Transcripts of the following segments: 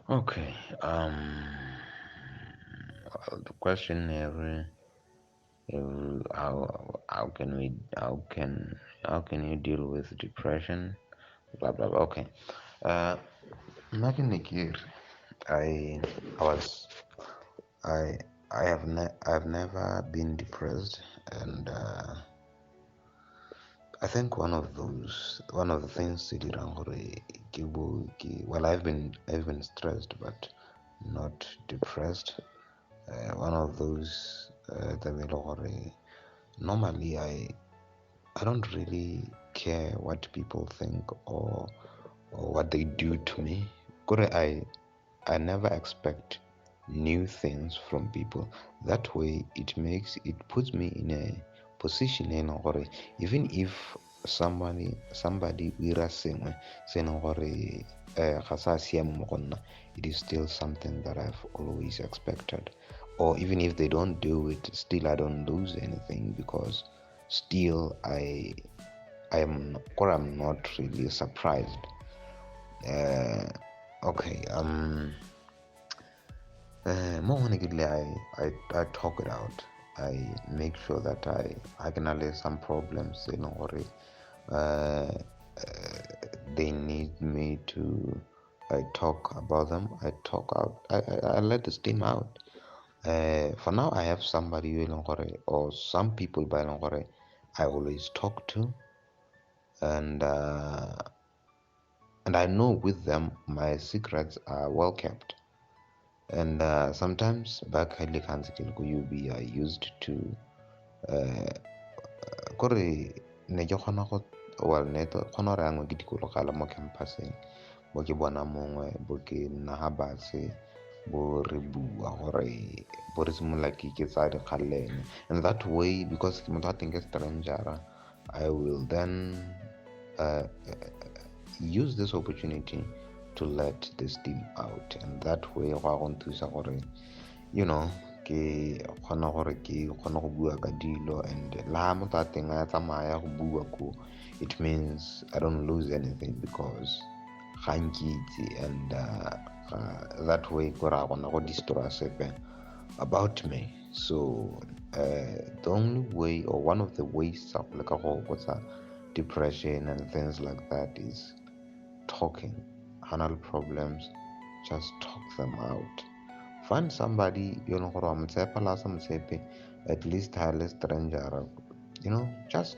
Okay. Well, the question how can you deal with depression? Blah blah blah. Okay. Uh, Back in the year, I I was I I've never been depressed, and I think one of the things that well, I've been stressed but not depressed. One of those that normally I don't really care what people think or what they do to me. Kore, I never expect new things from people. That way, it puts me in a position even if somebody o ira sengwe se leng gore ga sa siama mo go nna, it is still something that I've always expected. Or even if they don't do it, still I don't lose anything because still I'm not really surprised. Uh, okay. More honestly, I talk it out. I make sure that I acknowledge some problems. Or uh, they need me to. I talk about them. I talk out. I let the steam out. For now, I have somebody or some people by I always talk to, and and I know with them my secrets are well kept. And sometimes back at the UB, I used to uh, kore ne ke kgona go well ne ke kgona gore angwe ke dikologala mo campuseng bo ke bona mongwe bo ke nna ga batse bo re bua gore bo re simolola ke tsaya dikgang le ene, and that way because ke motho a teng ke strangera, I will then uh, use this opportunity to let the steam out, and that way go a go nthusa gore you know ke kgona gore ke kgona go bua ka dilo, and la motho a teng a tsamaya go bua ko, it means I don't lose anything because ga nkitse, and that way ko ra gona go destroy sepe about me. So the only way or one of the ways tsa go leka go fokotsa depression and things like that is talking. Handle problems, just talk them out. Find somebody you know gore wa motshepa la sa motshepe, at least ha le stranger, just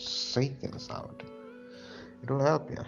say things out. It'll help you.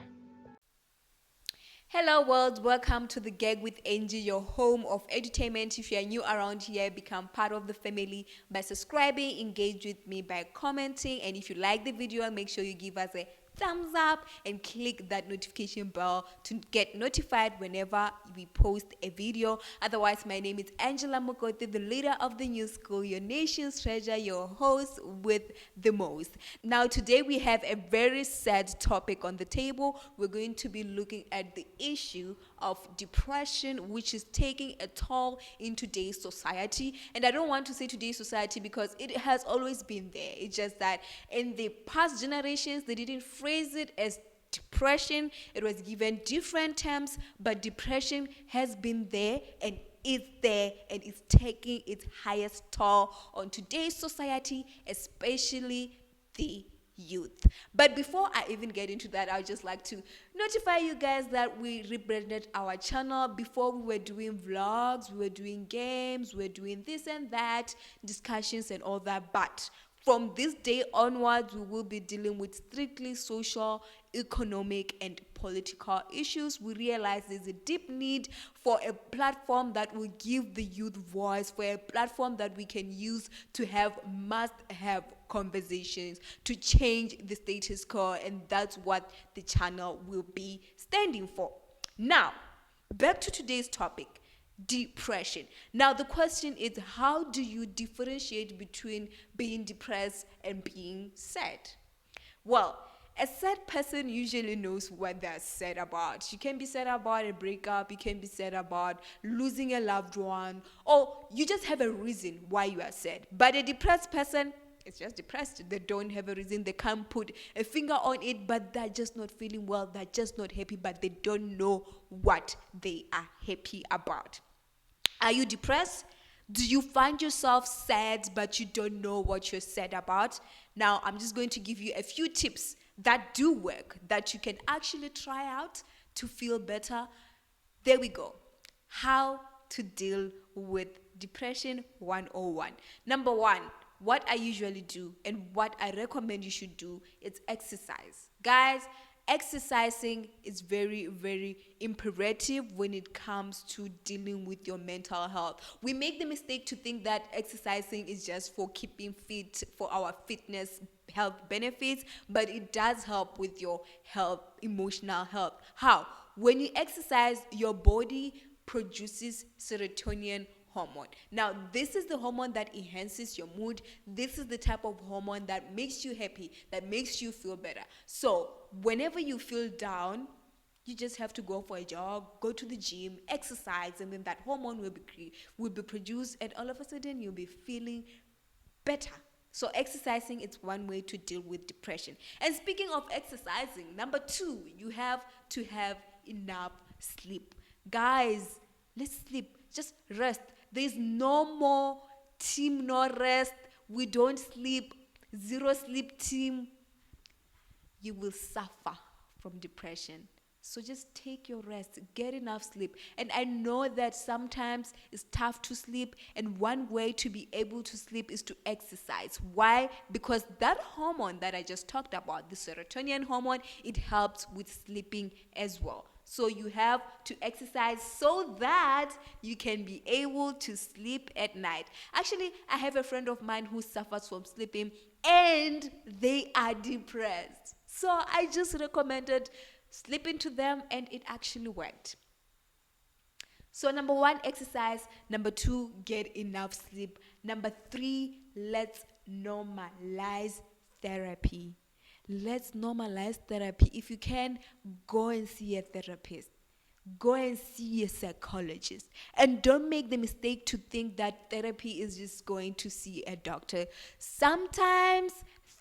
Hello world, welcome to the Gag with Angie, your home of entertainment. If you are new around here, become part of the family by subscribing, engage with me by commenting, and if you like the video, make sure you give us a thumbs up and click that notification bell to get notified whenever we post a video. Otherwise, my name is Angela Mokoti, the leader of the new school, your nation's treasure, your host with the most. Now today we have a very sad topic on the table. We're going to be looking at the issue of depression, which is taking a toll in today's society. And I don't want to say today's society because it has always been there. It's just that in the past generations they didn't phrase it as depression. It was given different terms, but depression has been there and it's there, and it's taking its highest toll on today's society, especially the youth. But before I even get into that, I would just like to notify you guys that we rebranded our channel. Before we were doing vlogs, we were doing games, we were doing this and that, discussions and all that. But from this day onwards, we will be dealing with strictly social, economic, and political issues. We realize there's a deep need for a platform that will give the youth voice, for a platform that we can use to have must-have conversations to change the status quo, and that's what the channel will be standing for. Now, back to today's topic, depression. Now, the question is, how do you differentiate between being depressed and being sad? Well, a sad person usually knows what they're sad about. You can be sad about a breakup, you can be sad about losing a loved one, or you just have a reason why you are sad. But a depressed person it's just depressed. They don't have a reason. They can't put a finger on it, but they're just not feeling well. They're just not happy, but they don't know what they are happy about. Are you depressed? Do you find yourself sad, but you don't know what you're sad about? Now, I'm just going to give you a few tips that do work, that you can actually try out to feel better. There we go. How to deal with depression 101. Number one, what I usually do and what I recommend you should do is exercise. Guys, exercising is very, very imperative when it comes to dealing with your mental health. We make the mistake to think that exercising is just for keeping fit, for our fitness health benefits, but it does help with your health, emotional health. How? When you exercise, your body produces serotonin hormone. Now, this is the hormone that enhances your mood. This is the type of hormone that makes you happy, that makes you feel better. So, whenever you feel down, you just have to go for a jog, go to the gym, exercise, and then that hormone will be produced, and all of a sudden you'll be feeling better. So exercising is one way to deal with depression. And speaking of exercising, number two, you have to have enough sleep. Guys, let's sleep. Just rest. There's no more team no rest. We don't sleep. Zero sleep team. You will suffer from depression. So just take your rest, get enough sleep. And I know that sometimes it's tough to sleep, and one way to be able to sleep is to exercise. Why? Because that hormone that I just talked about, the serotonin hormone, it helps with sleeping as well. So you have to exercise so that you can be able to sleep at night. Actually, I have a friend of mine who suffers from sleeping and they are depressed. So I just recommended sleeping to them, and it actually worked. So number one, exercise. Number two, get enough sleep. Number three, let's normalize therapy. Let's normalize therapy. If you can, go and see a therapist. Go and see a psychologist. And don't make the mistake to think that therapy is just going to see a doctor. Sometimes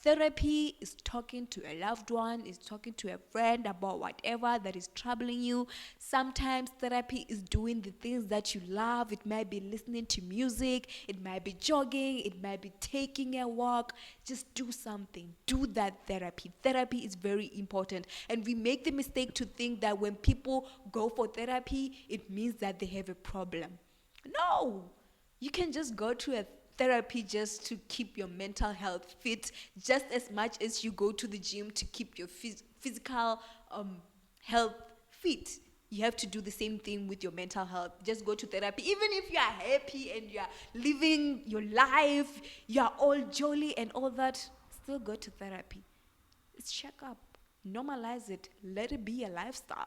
therapy is talking to a loved one, is talking to a friend about whatever that is troubling you. Sometimes therapy is doing the things that you love. It might be listening to music, it might be jogging, it might be taking a walk. Just do something. Do that therapy. Therapy is very important. And we make the mistake to think that when people go for therapy, it means that they have a problem. No! You can just go to a therapy just to keep your mental health fit, just as much as you go to the gym to keep your physical health fit. You have to do the same thing with your mental health. Just go to therapy. Even if you are happy and you are living your life, you are all jolly and all that, still go to therapy. It's check up. Normalize it. Let it be a lifestyle.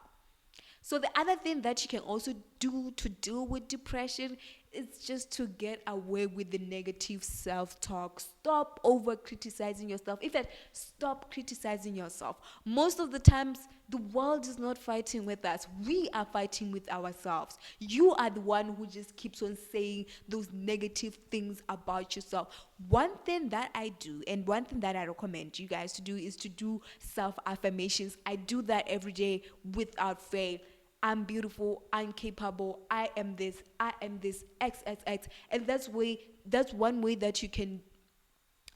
So the other thing that you can also do to deal with depression is just to get away with the negative self-talk. Stop over-criticizing yourself. In fact, stop criticizing yourself. Most of the times, the world is not fighting with us. We are fighting with ourselves. You are the one who just keeps on saying those negative things about yourself. One thing that I do, and one thing that I recommend you guys to do, is to do self-affirmations. I do that every day without fail. I'm beautiful, I'm capable, I am this, XXX. And that's one way that you can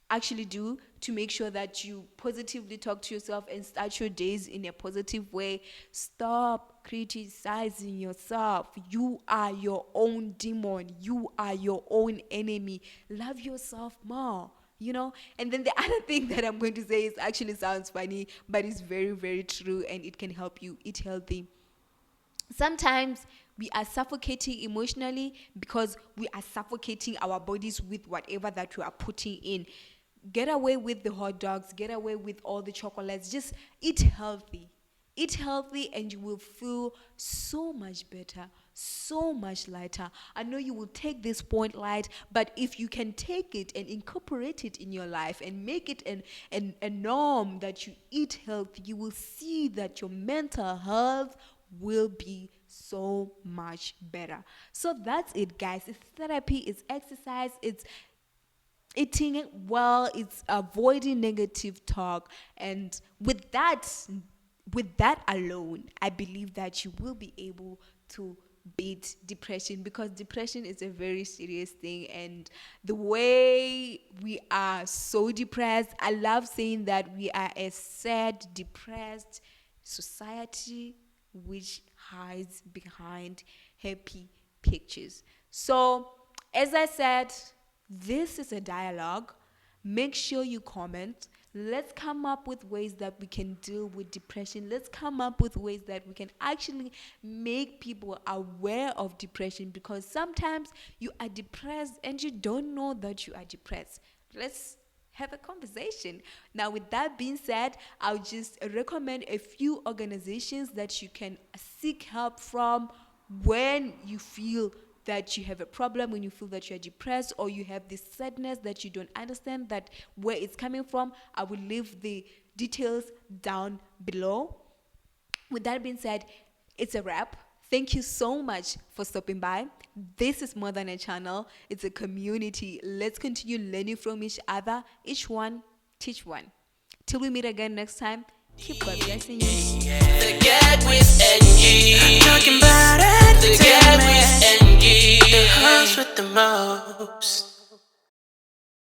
actually do to make sure that you positively talk to yourself and start your days in a positive way. Stop criticizing yourself. You are your own demon. You are your own enemy. Love yourself more. And then the other thing that I'm going to say is actually sounds funny, but it's very, very true, and it can help you eat healthy. Sometimes we are suffocating emotionally because we are suffocating our bodies with whatever that we are putting in. Get away with the hot dogs, get away with all the chocolates. Just eat healthy. Eat healthy and you will feel so much better, so much lighter. I know you will take this point light, but if you can take it and incorporate it in your life and make it a norm that you eat healthy, you will see that your mental health will be so much better. So that's it, guys. It's therapy, it's exercise, it's eating well, it's avoiding negative talk, and with that alone, I believe that you will be able to beat depression, because depression is a very serious thing. And the way we are so depressed, I love saying that we are a sad, depressed society which hides behind happy pictures. So, as I said, this is a dialogue. Make sure you comment. Let's come up with ways that we can deal with depression. Let's come up with ways that we can actually make people aware of depression, because sometimes you are depressed and you don't know that you are depressed. Let's have a conversation. Now, with that being said, I'll just recommend a few organizations that you can seek help from when you feel that you have a problem, when you feel that you're depressed, or you have this sadness that you don't understand that where it's coming from. I will leave the details down below. With that being said, it's a wrap. Thank you so much for stopping by. This is more than a channel, it's a community. Let's continue learning from each other. Each one, teach one. Till we meet again next time, keep God blessing you. The Gag with NG. Talking about entertainment. The Gag with NG. The host with the most.